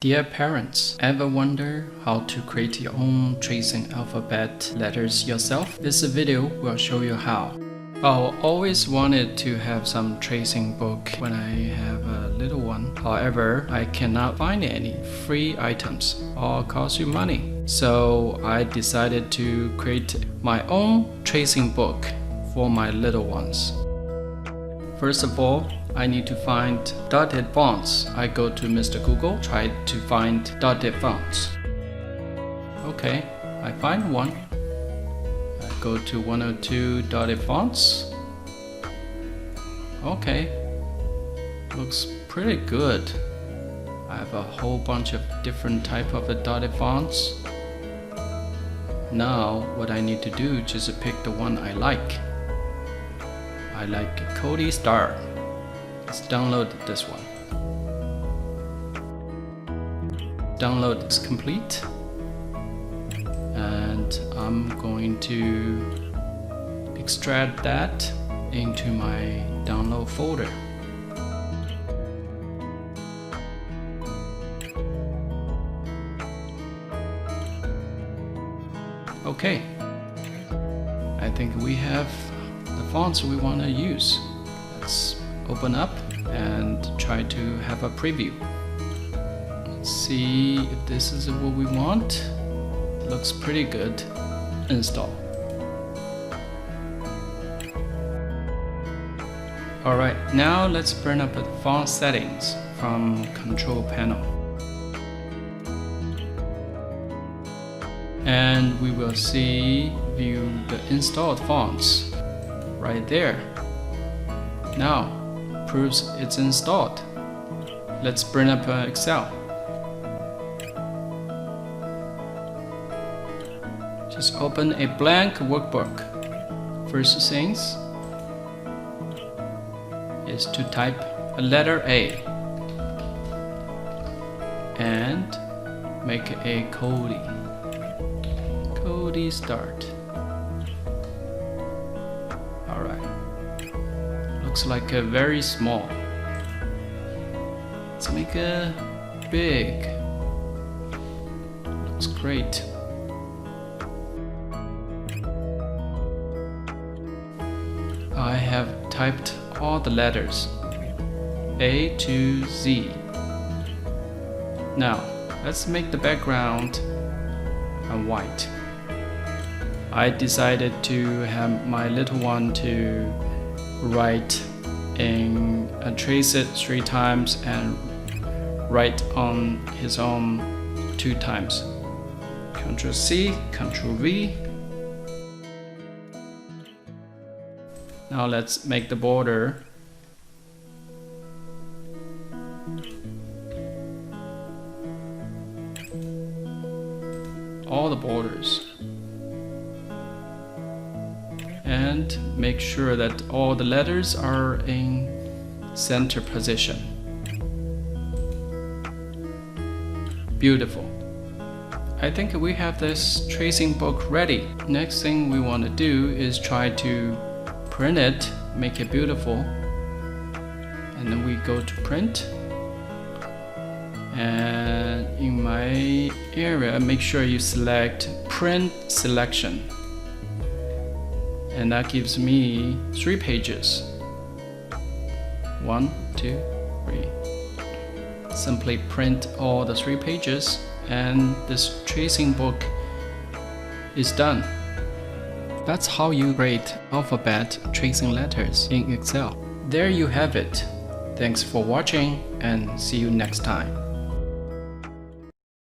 Dear parents, ever wonder how to create your own tracing alphabet letters yourself? This video will show you how. I always wanted to have some tracing book when I have a little one. However, I cannot find any free items. All cost you money. So I decided to create my own tracing book for my little ones. First of all, I need to find dotted fonts. I go to Mr. Google, try to find dotted fonts. Okay, I find one. I go to 102 dotted fonts. Okay, looks pretty good. I have a whole bunch of different type of dotted fonts. Now what I need to do is just pick the one I like. I like Cody Star. Let's download this one. Download is complete. And I'm going to extract that into my download folder. Okay. I think we have the fonts we want to use. Let's open up and try to have a preview. Let's see if this is what we want. Looks pretty good. Install. Alright, now let's bring up the font settings from control panel. And we will see view the installed fonts right there. Now proves it's installed. Let's bring up Excel. Just open a blank workbook. First things is to type a letter A and make a Cody. Cody start. Alright. Looks like a very small. Let's make a big. Looks great. I have typed all the letters A to Z. Now let's make the background white. I decided to have my little one to write and trace it 3 times and write on his own 2 times. Ctrl C, Ctrl V. Now let's make the border. All the borders. And make sure that all the letters are in center position. Beautiful. I think we have this tracing book ready. Next thing we want to do is try to print it, make it beautiful. And then we go to print. And in my area, make sure you select print selection. And that gives me 3 pages. 1, 2, 3. Simply print all the 3 pages and this tracing book is done. That's how you create alphabet tracing letters in Excel. There you have it. Thanks for watching and see you next time.